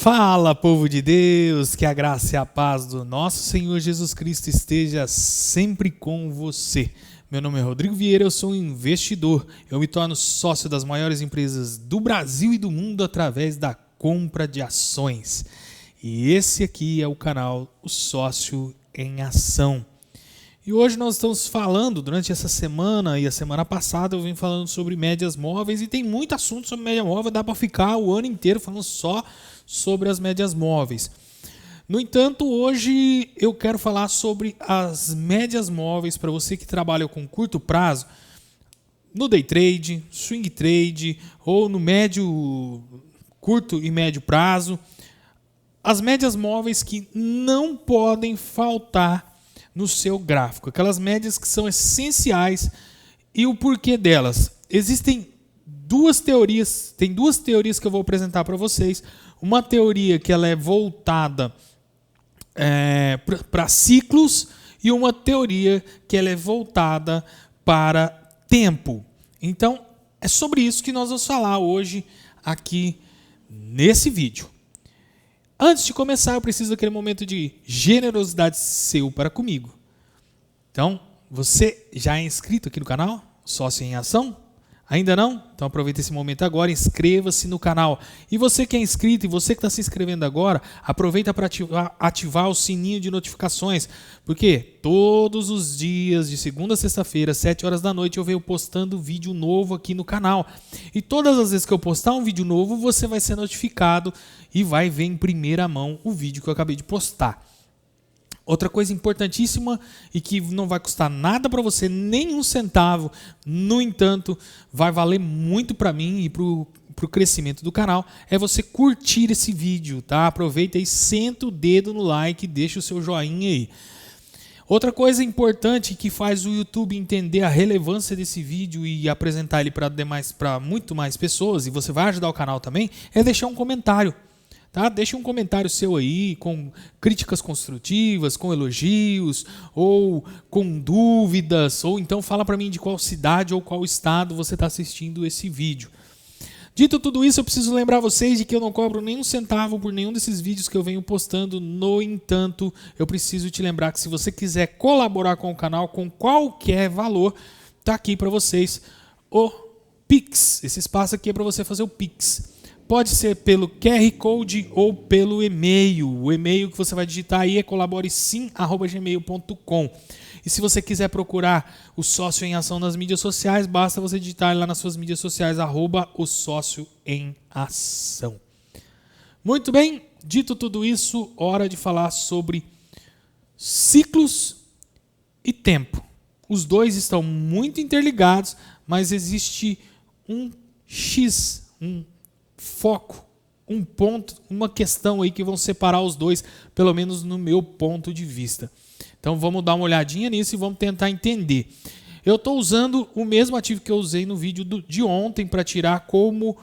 Fala, povo de Deus, que a graça e a paz do nosso Senhor Jesus Cristo esteja sempre com você. Meu nome é Rodrigo Vieira, eu sou um investidor. Eu me torno sócio das maiores empresas do Brasil e do mundo através da compra de ações. E esse aqui é o canal O Sócio em Ação. E hoje nós estamos falando, durante essa semana e a semana passada, eu vim falando sobre médias móveis e tem muito assunto sobre média móvel, dá para ficar o ano inteiro falando só sobre as médias móveis. No entanto, hoje eu quero falar sobre as médias móveis para você que trabalha com curto prazo, no day trade, swing trade ou no médio, curto e médio prazo. As médias móveis que não podem faltar no seu gráfico, aquelas médias que são essenciais e o porquê delas. Existem duas teorias, tem duas teorias que eu vou apresentar para vocês. Uma teoria que ela é voltada para ciclos e uma teoria que ela é voltada para tempo. Então, é sobre isso que nós vamos falar hoje aqui nesse vídeo. Antes de começar, eu preciso daquele momento de generosidade seu para comigo. Então, você já é inscrito aqui no canal? Sócio em Ação? Ainda não? Então aproveita esse momento agora, inscreva-se no canal. E você que é inscrito e você que está se inscrevendo agora, aproveita para ativar o sininho de notificações, porque todos os dias, de segunda a sexta-feira, 7 horas da noite, eu venho postando vídeo novo aqui no canal. E todas as vezes que eu postar um vídeo novo, você vai ser notificado e vai ver em primeira mão o vídeo que eu acabei de postar. Outra coisa importantíssima e que não vai custar nada para você, nem um centavo, no entanto, vai valer muito para mim e para o crescimento do canal, é você curtir esse vídeo, tá? Aproveita e senta o dedo no like, deixa o seu joinha aí. Outra coisa importante que faz o YouTube entender a relevância desse vídeo e apresentar ele para muito mais pessoas, e você vai ajudar o canal também, é deixar um comentário. Tá? Deixe um comentário seu aí com críticas construtivas, com elogios ou com dúvidas, ou então fala para mim de qual cidade ou qual estado você está assistindo esse vídeo. Dito tudo isso, eu preciso lembrar vocês de que eu não cobro nenhum centavo por nenhum desses vídeos que eu venho postando. No entanto, eu preciso te lembrar que se você quiser colaborar com o canal com qualquer valor, tá aqui para vocês o Pix. Esse espaço aqui é para você fazer o Pix. Pode ser pelo QR Code ou pelo e-mail. O e-mail que você vai digitar aí é colaboresim@gmail.com. E se você quiser procurar o Sócio em Ação nas mídias sociais, basta você digitar lá nas suas mídias sociais, @o Sócio em Ação. Muito bem, dito tudo isso, hora de falar sobre ciclos e tempo. Os dois estão muito interligados, mas existe um X, um foco, um ponto, uma questão aí que vão separar os dois, pelo menos no meu ponto de vista. Então vamos dar uma olhadinha nisso e vamos tentar entender. Eu estou usando o mesmo ativo que eu usei no vídeo de ontem para tirar como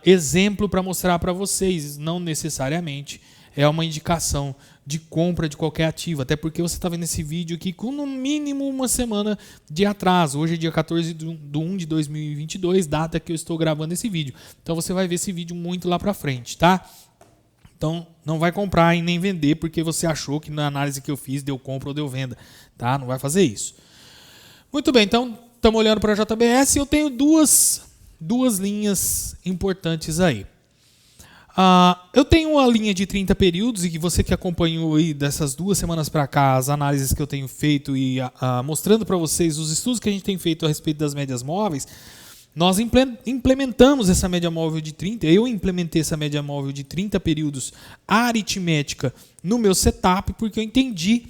exemplo para mostrar para vocês. Não necessariamente é uma indicação de compra de qualquer ativo, até porque você está vendo esse vídeo aqui com no mínimo uma semana de atraso. Hoje é dia 14 de 1 de 2022, data que eu estou gravando esse vídeo. Então você vai ver esse vídeo muito lá para frente, tá? Então não vai comprar e nem vender porque você achou que na análise que eu fiz deu compra ou deu venda, tá? Não vai fazer isso. Muito bem, então estamos olhando para a JBS e eu tenho duas linhas importantes aí. Eu tenho uma linha de 30 períodos e que você que acompanhou aí dessas 2 semanas para cá as análises que eu tenho feito e mostrando para vocês os estudos que a gente tem feito a respeito das médias móveis, nós implementamos essa média móvel de 30, eu implementei essa média móvel de 30 períodos aritmética no meu setup porque eu entendi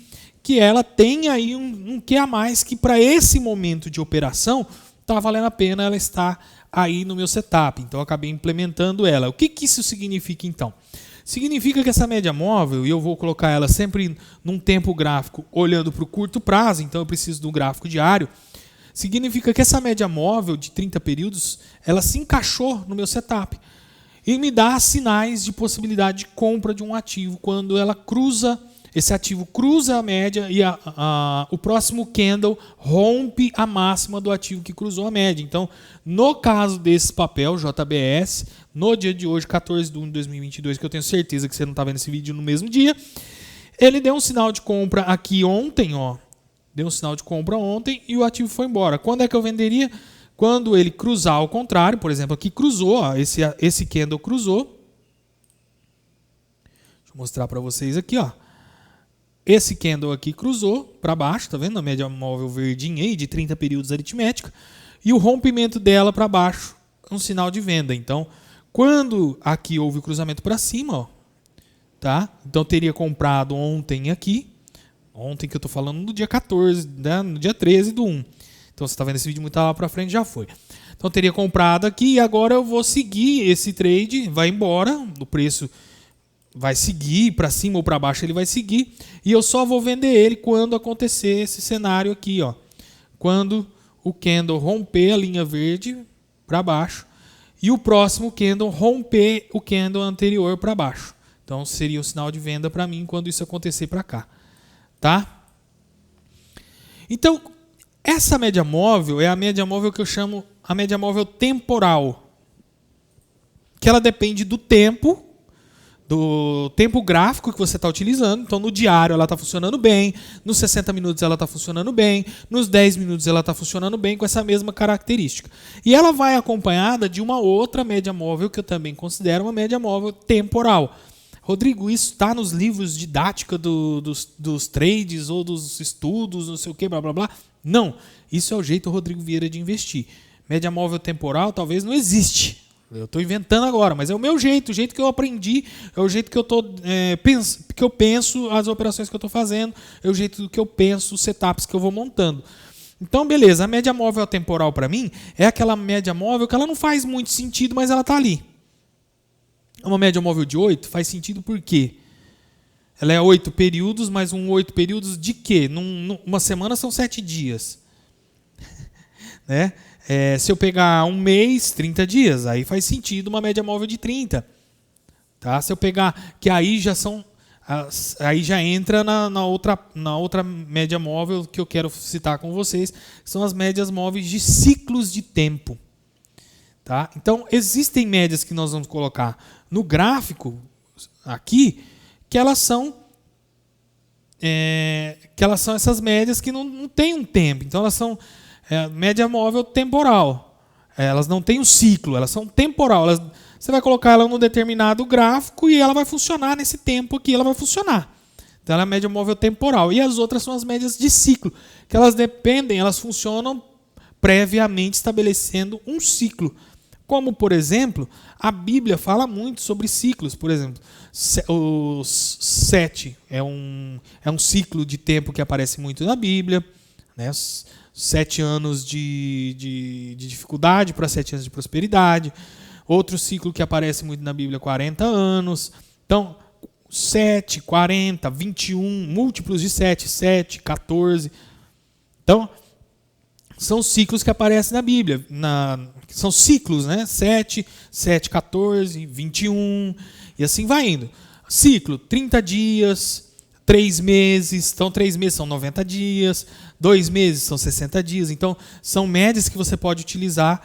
que ela tem aí um que a mais que para esse momento de operação está valendo a pena ela estar aí no meu setup, então eu acabei implementando ela. O que isso significa então? Significa que essa média móvel, e eu vou colocar ela sempre num tempo gráfico olhando para o curto prazo, então eu preciso do gráfico diário, significa que essa média móvel de 30 períodos, ela se encaixou no meu setup e me dá sinais de possibilidade de compra de um ativo quando ela cruza esse ativo cruza a média e o próximo candle rompe a máxima do ativo que cruzou a média. Então, no caso desse papel, JBS, no dia de hoje, 14 de 1 de 2022, que eu tenho certeza que você não está vendo esse vídeo no mesmo dia, ele deu um sinal de compra aqui ontem, ó. Deu um sinal de compra ontem e o ativo foi embora. Quando é que eu venderia? Quando ele cruzar ao contrário, por exemplo, aqui cruzou, ó, esse candle cruzou. Deixa eu mostrar para vocês aqui, ó. Esse candle aqui cruzou para baixo, tá vendo? A média móvel verdinha aí de 30 períodos aritmética. E o rompimento dela para baixo é um sinal de venda. Então, quando aqui houve o cruzamento para cima, ó, tá? Então, teria comprado ontem aqui. Ontem que eu estou falando no dia 14, né? No dia 13 do 1. Então, você está vendo esse vídeo muito lá para frente, já foi. Então, teria comprado aqui e agora eu vou seguir esse trade, vai embora, o preço vai seguir para cima ou para baixo, ele vai seguir e eu só vou vender ele quando acontecer esse cenário aqui, ó. Quando o candle romper a linha verde para baixo e o próximo candle romper o candle anterior para baixo. Então seria o sinal de venda para mim quando isso acontecer para cá, tá? Então essa média móvel é a média móvel que eu chamo a média móvel temporal, que ela depende do tempo gráfico que você está utilizando. Então, no diário ela está funcionando bem, nos 60 minutos ela está funcionando bem, nos 10 minutos ela está funcionando bem com essa mesma característica. E ela vai acompanhada de uma outra média móvel que eu também considero uma média móvel temporal. Rodrigo, isso está nos livros didática dos trades ou dos estudos, não sei o que, blá blá blá. Não, isso é o jeito Rodrigo Vieira de investir. Média móvel temporal talvez não existe. Eu estou inventando agora, mas é o meu jeito, o jeito que eu aprendi, é o jeito que eu penso as operações que eu estou fazendo, é o jeito que eu penso os setups que eu vou montando. Então, beleza, a média móvel temporal para mim é aquela média móvel que ela não faz muito sentido, mas ela está ali. Uma média móvel de 8 faz sentido por quê? Ela é 8 períodos, mas 8 períodos de quê? Uma semana são 7 dias. Né? Se eu pegar um mês, 30 dias, aí faz sentido uma média móvel de 30. Tá? Se eu pegar, que aí já entra na outra média móvel que eu quero citar com vocês, que são as médias móveis de ciclos de tempo. Tá? Então, existem médias que nós vamos colocar no gráfico aqui, que elas são essas médias que não têm um tempo. Então, elas são média móvel temporal. Elas não têm um ciclo, elas são temporal. Você vai colocar ela num determinado gráfico e ela vai funcionar nesse tempo aqui, ela vai funcionar. Então ela é a média móvel temporal. E as outras são as médias de ciclo, que elas funcionam previamente estabelecendo um ciclo. Como, por exemplo, a Bíblia fala muito sobre ciclos. Por exemplo, os 7 é um ciclo de tempo que aparece muito na Bíblia, né? 7 anos de dificuldade para 7 anos de prosperidade. Outro ciclo que aparece muito na Bíblia, 40 anos. Então, 7, 40, 21, múltiplos de 7, 14. Então, são ciclos que aparecem na Bíblia. São ciclos, né? 7, 14, 21, e assim vai indo. Ciclo, 30 dias, 3 meses. Então, 3 meses são 90 dias. 2 meses são 60 dias. Então, são médias que você pode utilizar,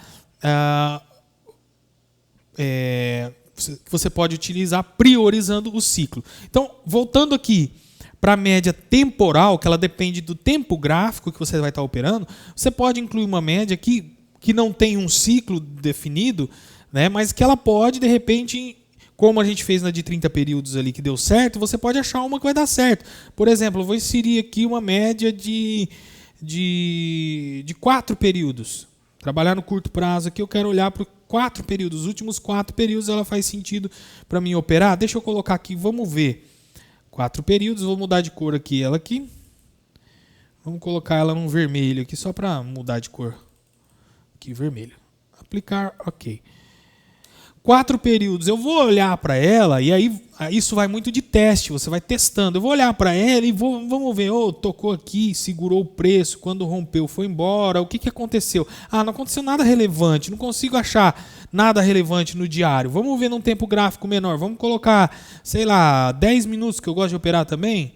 priorizando o ciclo. Então, voltando aqui para a média temporal, que ela depende do tempo gráfico que você vai estar operando, você pode incluir uma média que não tem um ciclo definido, né, mas que ela pode, de repente, como a gente fez na de 30 períodos ali que deu certo, você pode achar uma que vai dar certo. Por exemplo, eu vou inserir aqui uma média de 4 períodos. Trabalhar no curto prazo aqui, eu quero olhar para 4 períodos. Os últimos 4 períodos ela faz sentido para mim operar. Deixa eu colocar aqui, vamos ver. 4 períodos, vou mudar de cor aqui ela aqui. Vamos colocar ela num vermelho aqui, só para mudar de cor. Aqui, vermelho. Aplicar, ok. 4 períodos, eu vou olhar para ela, e aí isso vai muito de teste, você vai testando. Eu vou olhar para ela e vamos ver, tocou aqui, segurou o preço, quando rompeu foi embora, o que aconteceu? Não aconteceu nada relevante, não consigo achar nada relevante no diário. Vamos ver num tempo gráfico menor, vamos colocar, sei lá, 10 minutos, que eu gosto de operar também.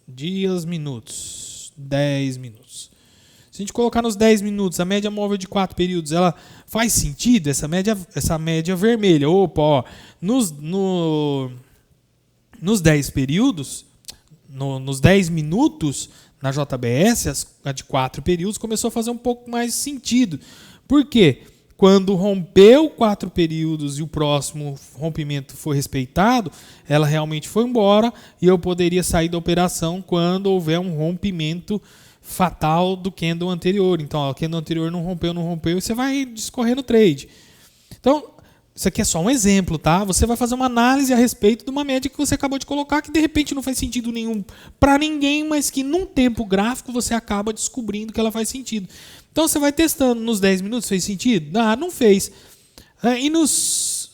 dias, minutos. 10 minutos. Se a gente colocar nos 10 minutos, a média móvel de 4 períodos, ela faz sentido? Essa média vermelha. Opa, ó, nos 10 períodos, nos 10 minutos, na JBS, a de 4 períodos, começou a fazer um pouco mais sentido. Por quê? Quando rompeu 4 períodos e o próximo rompimento foi respeitado, ela realmente foi embora e eu poderia sair da operação quando houver um rompimento fatal do candle anterior. Então, ó, o candle anterior não rompeu, e você vai discorrer no trade. Então, isso aqui é só um exemplo, tá? Você vai fazer uma análise a respeito de uma média que você acabou de colocar, que de repente não faz sentido nenhum para ninguém, mas que num tempo gráfico você acaba descobrindo que ela faz sentido. Então, você vai testando nos 10 minutos, fez sentido? Ah, não fez. E nos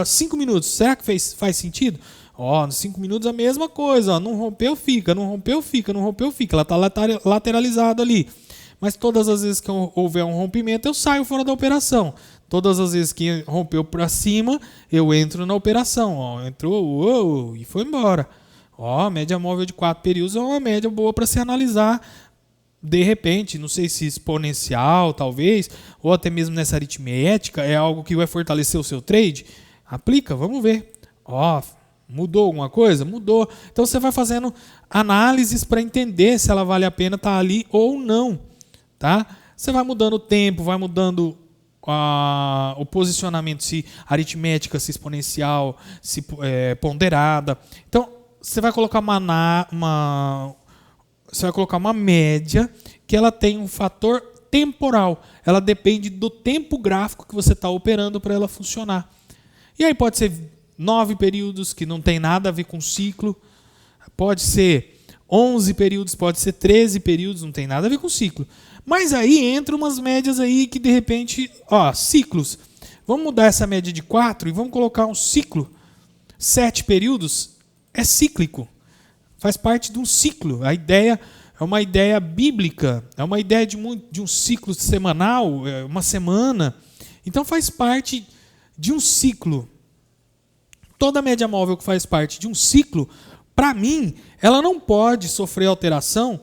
5 minutos, será que faz sentido? Ó, nos 5 minutos a mesma coisa, ó, não rompeu, fica, não rompeu, fica, não rompeu, fica. Ela está lateralizada ali. Mas todas as vezes que houver um rompimento, eu saio fora da operação. Todas as vezes que rompeu para cima, eu entro na operação. Ó, entrou, e foi embora. Ó, a média móvel de 4 períodos é uma média boa para se analisar. De repente, não sei se exponencial, talvez, ou até mesmo nessa aritmética, é algo que vai fortalecer o seu trade. Aplica, vamos ver. Ó, mudou alguma coisa? Mudou. Então você vai fazendo análises para entender se ela vale a pena estar ali ou não. Tá? Você vai mudando o tempo, vai mudando o posicionamento, se aritmética, se exponencial, se ponderada. Então, você vai colocar uma média que ela tem um fator temporal. Ela depende do tempo gráfico que você está operando para ela funcionar. E aí pode ser 9 períodos, que não tem nada a ver com ciclo. Pode ser 11 períodos, pode ser 13 períodos, não tem nada a ver com ciclo. Mas aí entra umas médias aí que de repente, ó, ciclos. Vamos mudar essa média de 4 e vamos colocar um ciclo. 7 períodos é cíclico. Faz parte de um ciclo. A ideia é uma ideia bíblica, é uma ideia de um ciclo semanal, uma semana. Então faz parte de um ciclo. Toda média móvel que faz parte de um ciclo, para mim, ela não pode sofrer alteração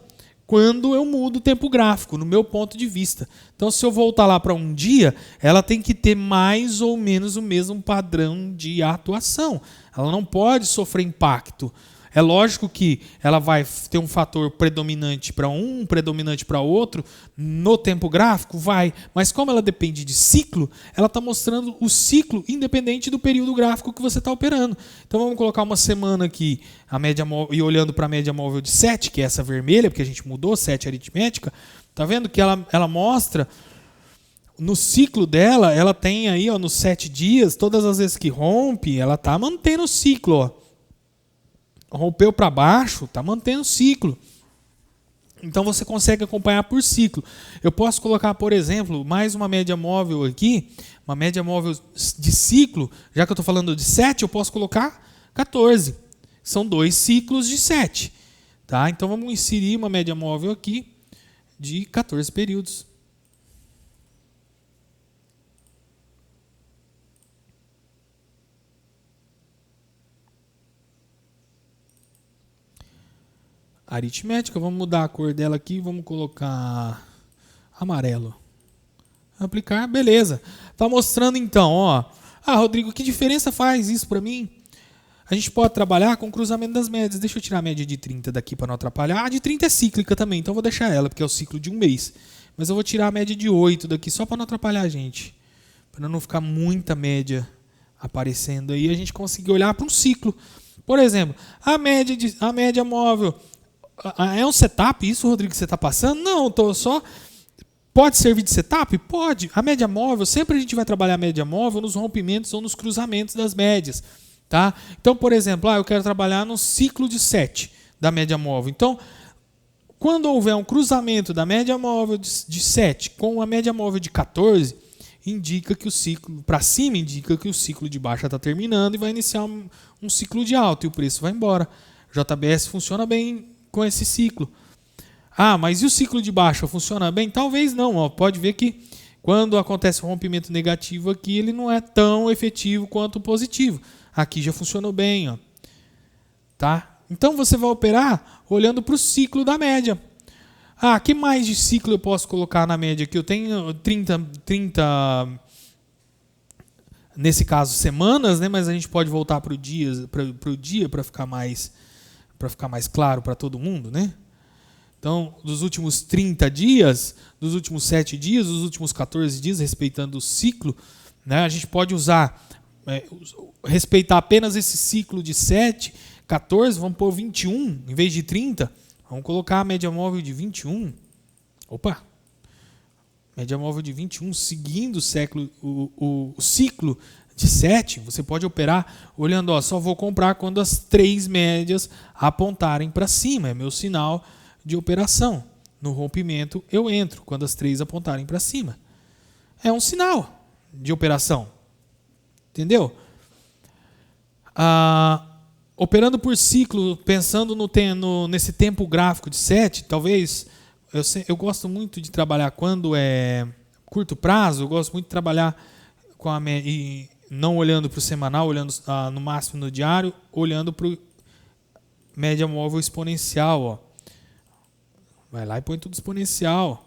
quando eu mudo o tempo gráfico, no meu ponto de vista. Então, se eu voltar lá para um dia, ela tem que ter mais ou menos o mesmo padrão de atuação. Ela não pode sofrer impacto. É lógico que ela vai ter um fator predominante para um, predominante para outro, no tempo gráfico, vai. Mas como ela depende de ciclo, ela está mostrando o ciclo independente do período gráfico que você está operando. Então vamos colocar uma semana aqui, a média móvel, e olhando para a média móvel de 7, que é essa vermelha, porque a gente mudou, 7 aritmética. Está vendo que ela mostra, no ciclo dela, ela tem aí, ó, nos 7 dias, todas as vezes que rompe, ela está mantendo o ciclo, ó. Rompeu para baixo, está mantendo o ciclo. Então você consegue acompanhar por ciclo. Eu posso colocar, por exemplo, mais uma média móvel aqui, uma média móvel de ciclo, já que eu estou falando de 7, eu posso colocar 14. São 2 ciclos de 7. Tá? Então vamos inserir uma média móvel aqui de 14 períodos. Aritmética, vamos mudar a cor dela aqui, vamos colocar amarelo. Aplicar, beleza. Tá mostrando então, ó. Ah, Rodrigo, que diferença faz isso para mim? A gente pode trabalhar com o cruzamento das médias. Deixa eu tirar a média de 30 daqui para não atrapalhar. A de 30 é cíclica também, então eu vou deixar ela, porque é o ciclo de um mês. Mas eu vou tirar a média de 8 daqui, só para não atrapalhar a gente. Para não ficar muita média aparecendo aí, a gente conseguir olhar para um ciclo. Por exemplo, a média móvel. É um setup isso, Rodrigo, que você está passando? Não, estou só... Pode servir de setup? Pode. A média móvel, sempre a gente vai trabalhar a média móvel nos rompimentos ou nos cruzamentos das médias. Tá? Então, por exemplo, eu quero trabalhar no ciclo de 7 da média móvel. Então, quando houver um cruzamento da média móvel de 7 com a média móvel de 14, indica que o ciclo, para cima, indica que o ciclo de baixa está terminando e vai iniciar um ciclo de alta e o preço vai embora. JBS funciona bem com esse ciclo. Ah, mas e o ciclo de baixa funciona bem? Talvez não. Ó. Pode ver que quando acontece um rompimento negativo aqui, ele não é tão efetivo quanto o positivo. Aqui já funcionou bem. Ó. Tá? Então você vai operar olhando para o ciclo da média. Ah, que mais de ciclo eu posso colocar na média aqui? Eu tenho 30 nesse caso semanas, né? Mas a gente pode voltar para o dia para ficar mais claro para todo mundo, né? Então, dos últimos 30 dias, dos últimos 7 dias, dos últimos 14 dias, respeitando o ciclo, né? A gente pode respeitar apenas esse ciclo de 7, 14, vamos pôr 21 em vez de 30. Vamos colocar a média móvel de 21. Opa! Média móvel de 21, seguindo o ciclo de 7, você pode operar olhando, só vou comprar quando as 3 médias apontarem para cima. É meu sinal de operação. No rompimento, eu entro quando as 3 apontarem para cima. É um sinal de operação. Entendeu? Operando por ciclo, pensando nesse tempo gráfico de 7, talvez, eu gosto muito de trabalhar quando é curto prazo, eu gosto muito de trabalhar com e não olhando para o semanal, olhando no máximo no diário, olhando para o média móvel exponencial. Ó. Vai lá e põe tudo exponencial.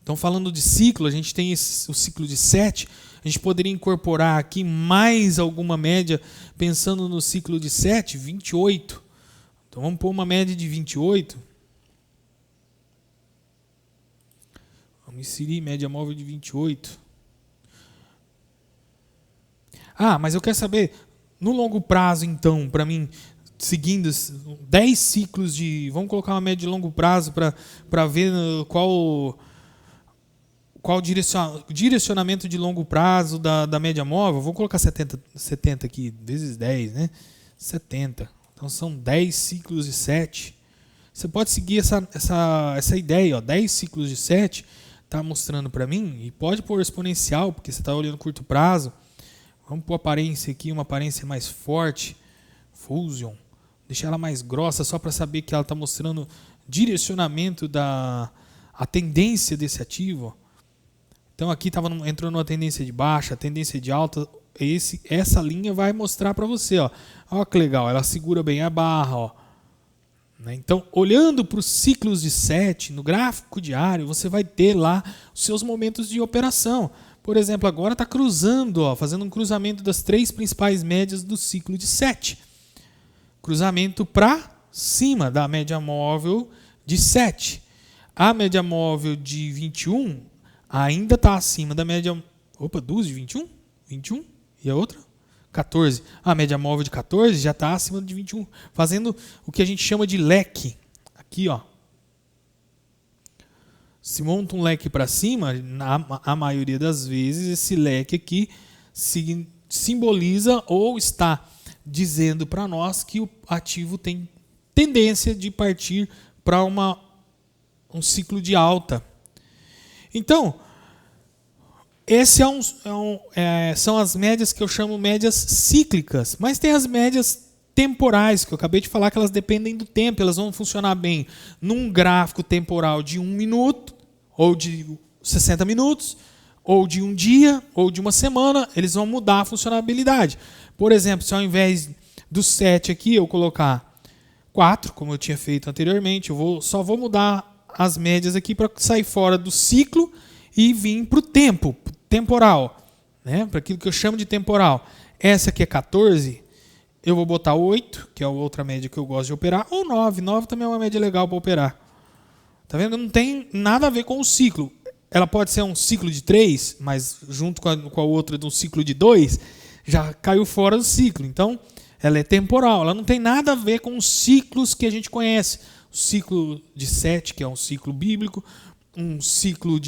Então, falando de ciclo, a gente tem o ciclo de 7. A gente poderia incorporar aqui mais alguma média, pensando no ciclo de 7, 28. Então, vamos pôr uma média de 28. Vamos inserir média móvel de 28. Mas eu quero saber, no longo prazo, então, para mim, seguindo 10 ciclos de... Vamos colocar uma média de longo prazo para ver qual direcionamento de longo prazo da média móvel. Vou colocar 70 aqui, vezes 10, né? 70. Então, são 10 ciclos de 7. Você pode seguir essa ideia. 10 ciclos de 7 está mostrando para mim. E pode pôr exponencial, porque você está olhando curto prazo. Vamos pôr aparência aqui, uma aparência mais forte. Fusion. Deixar ela mais grossa, só para saber que ela está mostrando direcionamento a tendência desse ativo. Então aqui entrou numa tendência de baixa, tendência de alta. Essa linha vai mostrar para você. Olha que legal, ela segura bem a barra. Ó. Então, olhando para os ciclos de 7, no gráfico diário, você vai ter lá os seus momentos de operação. Por exemplo, agora está cruzando, fazendo um cruzamento das 3 principais médias do ciclo de 7. Cruzamento para cima da média móvel de 7. A média móvel de 21 ainda está acima da média... Opa, 2 de 21? 21? E a outra? 14. A média móvel de 14 já está acima de 21, fazendo o que a gente chama de leque. Aqui, ó. Se monta um leque para cima, a maioria das vezes, esse leque aqui simboliza ou está dizendo para nós que o ativo tem tendência de partir para um ciclo de alta. Então, esse são as médias que eu chamo médias cíclicas, mas tem as médias temporais, que eu acabei de falar que elas dependem do tempo, elas vão funcionar bem num gráfico temporal de 1 minuto, ou de 60 minutos, ou de um dia, ou de uma semana, eles vão mudar a funcionalidade. Por exemplo, se ao invés do 7 aqui eu colocar 4, como eu tinha feito anteriormente, só vou mudar as médias aqui para sair fora do ciclo e vir para o temporal, né? Para aquilo que eu chamo de temporal. Essa aqui é 14, eu vou botar 8, que é a outra média que eu gosto de operar, ou 9. 9 também é uma média legal para operar. Tá vendo? Não tem nada a ver com o ciclo. Ela pode ser um ciclo de 3, mas junto com a outra de um ciclo de 2, já caiu fora do ciclo. Então, ela é temporal. Ela não tem nada a ver com os ciclos que a gente conhece. O ciclo de 7, que é um ciclo bíblico, um ciclo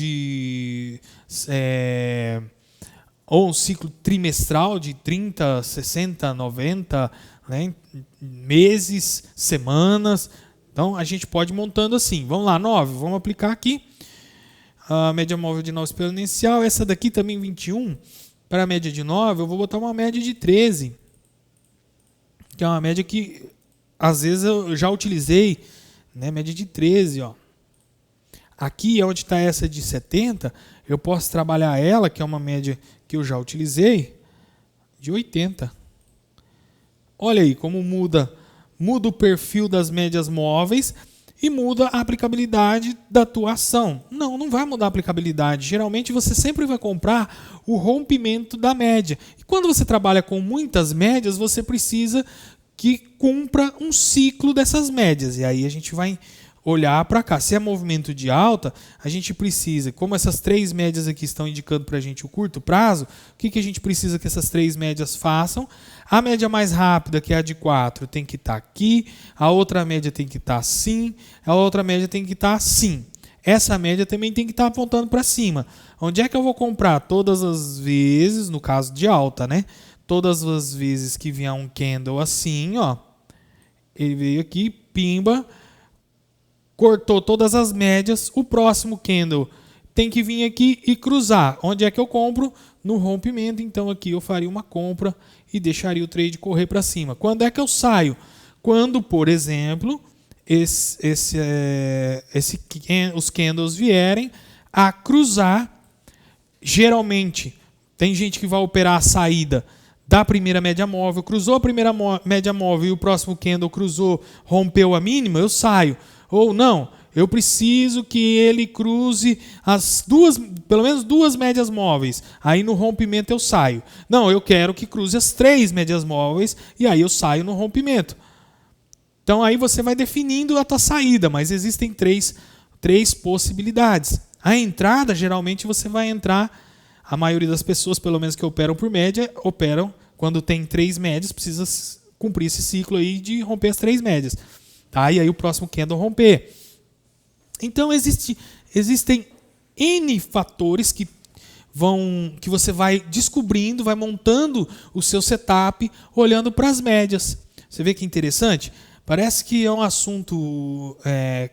ou um ciclo trimestral de 30, 60, 90, né, meses, semanas. Então, a gente pode ir montando assim. Vamos lá, 9. Vamos aplicar aqui. A média móvel de 9 exponencial. Essa daqui também 21. Para a média de 9, eu vou botar uma média de 13. Que é uma média que, às vezes, eu já utilizei. Né, média de 13. Ó. Aqui, onde está essa de 70, eu posso trabalhar ela, que é uma média que eu já utilizei, de 80. Olha aí como muda o perfil das médias móveis e muda a aplicabilidade da tua ação. Não vai mudar a aplicabilidade. Geralmente você sempre vai comprar o rompimento da média. E quando você trabalha com muitas médias, você precisa que cumpra um ciclo dessas médias. E aí a gente vai olhar para cá. Se é movimento de alta, a gente precisa, como essas 3 médias aqui estão indicando para a gente o curto prazo, o que a gente precisa que essas 3 médias façam? A média mais rápida, que é a de 4, tem que estar aqui, a outra média tem que estar assim, a outra média tem que estar assim. Essa média também tem que estar apontando para cima. Onde é que eu vou comprar? Todas as vezes, no caso de alta, né? Todas as vezes que vier um candle assim, ó, ele veio aqui, pimba, cortou todas as médias, o próximo candle tem que vir aqui e cruzar. Onde é que eu compro? No rompimento. Então aqui eu faria uma compra e deixaria o trade correr para cima. Quando é que eu saio? Quando, por exemplo, os candles vierem a cruzar. Geralmente, tem gente que vai operar a saída da primeira média móvel, cruzou a primeira média móvel e o próximo candle cruzou, rompeu a mínima, eu saio. Ou não, eu preciso que ele cruze pelo menos duas médias móveis. Aí no rompimento eu saio. Não, eu quero que cruze as 3 médias móveis e aí eu saio no rompimento. Então aí você vai definindo a tua saída, mas existem três possibilidades. A entrada, geralmente você vai entrar, a maioria das pessoas, pelo menos que operam por média, operam quando tem 3 médias, precisa cumprir esse ciclo aí de romper as 3 médias. Tá? E aí o próximo candle romper. Então existem N fatores que você vai descobrindo, vai montando o seu setup olhando para as médias. Você vê que interessante? Parece que é um assunto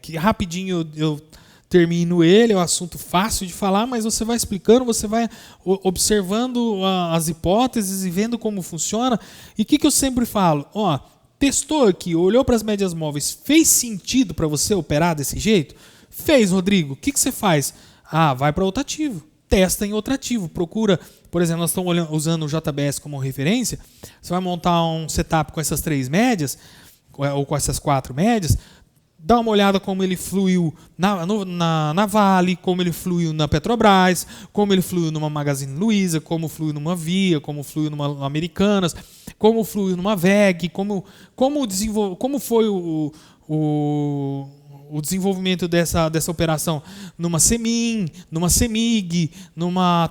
que rapidinho eu termino ele, é um assunto fácil de falar, mas você vai explicando, você vai observando as hipóteses e vendo como funciona. E o que eu sempre falo? Testou aqui, olhou para as médias móveis, fez sentido para você operar desse jeito? Fez, Rodrigo. O que você faz? Vai para outro ativo. Testa em outro ativo. Procura, por exemplo, nós estamos usando o JBS como referência. Você vai montar um setup com essas 3 médias, ou com essas 4 médias, dá uma olhada como ele fluiu na Vale, como ele fluiu na Petrobras, como ele fluiu numa Magazine Luiza, como fluiu numa Via, como fluiu numa Americanas, como fluiu numa VEG, como foi o desenvolvimento dessa operação numa Semin, numa Semig, numa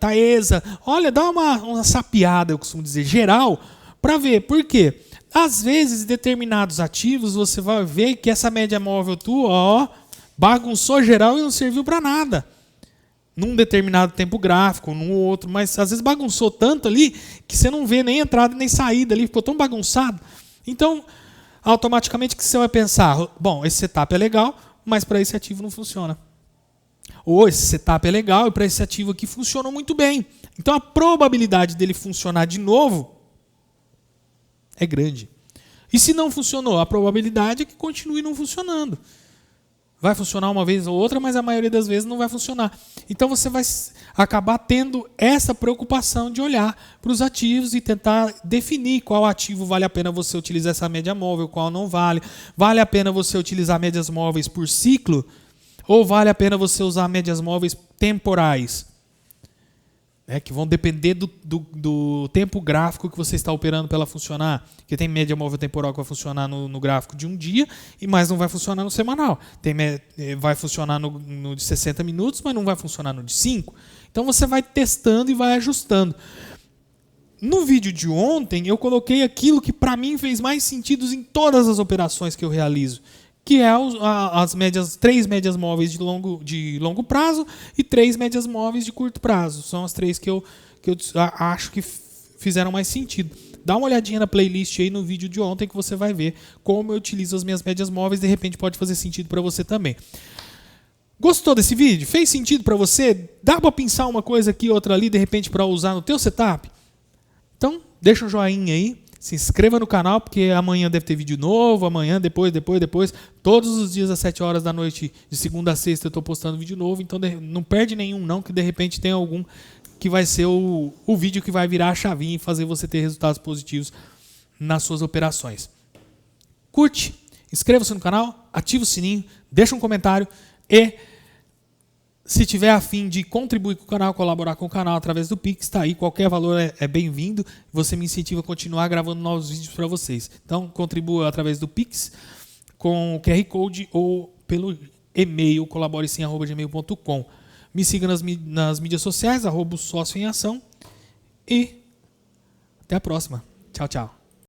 Taesa. Olha, dá uma sapeada, eu costumo dizer, geral, para ver. Por quê? Às vezes, determinados ativos, você vai ver que essa média móvel tua, bagunçou geral e não serviu para nada. Num determinado tempo gráfico, num outro, mas às vezes bagunçou tanto ali que você não vê nem entrada nem saída ali, ficou tão bagunçado. Então, automaticamente que você vai pensar, bom, esse setup é legal, mas para esse ativo não funciona. Ou esse setup é legal e para esse ativo aqui funcionou muito bem. Então a probabilidade dele funcionar de novo é grande. E se não funcionou, a probabilidade é que continue não funcionando. Vai funcionar uma vez ou outra, mas a maioria das vezes não vai funcionar. Então você vai acabar tendo essa preocupação de olhar para os ativos e tentar definir qual ativo vale a pena você utilizar essa média móvel, qual não vale. Vale a pena você utilizar médias móveis por ciclo ou vale a pena você usar médias móveis temporais? Que vão depender do tempo gráfico que você está operando para ela funcionar. Porque tem média móvel temporal que vai funcionar no gráfico de um dia, mas não vai funcionar no semanal. Vai funcionar no de 60 minutos, mas não vai funcionar no de 5. Então você vai testando e vai ajustando. No vídeo de ontem, eu coloquei aquilo que para mim fez mais sentido em todas as operações que eu realizo, que é as 3 médias móveis de longo prazo e 3 médias móveis de curto prazo. São as 3 que eu acho que fizeram mais sentido. Dá uma olhadinha na playlist aí no vídeo de ontem que você vai ver como eu utilizo as minhas médias móveis. De repente pode fazer sentido para você também. Gostou desse vídeo? Fez sentido para você? Dá para pensar uma coisa aqui, outra ali, de repente para usar no teu setup? Então, deixa um joinha aí. Se inscreva no canal, porque amanhã deve ter vídeo novo, amanhã, depois. Todos os dias às 7 horas da noite, de segunda a sexta, eu estou postando vídeo novo. Então não perde nenhum não, que de repente tem algum que vai ser o vídeo que vai virar a chavinha e fazer você ter resultados positivos nas suas operações. Curte, inscreva-se no canal, ativa o sininho, deixa um comentário e se tiver a fim de contribuir com o canal, colaborar com o canal através do Pix, está aí, qualquer valor é bem-vindo. Você me incentiva a continuar gravando novos vídeos para vocês. Então, contribua através do Pix, com o QR Code ou pelo e-mail colaboresim@gmail.com. Me siga nas mídias sociais, @sócio em ação. E até a próxima. Tchau, tchau.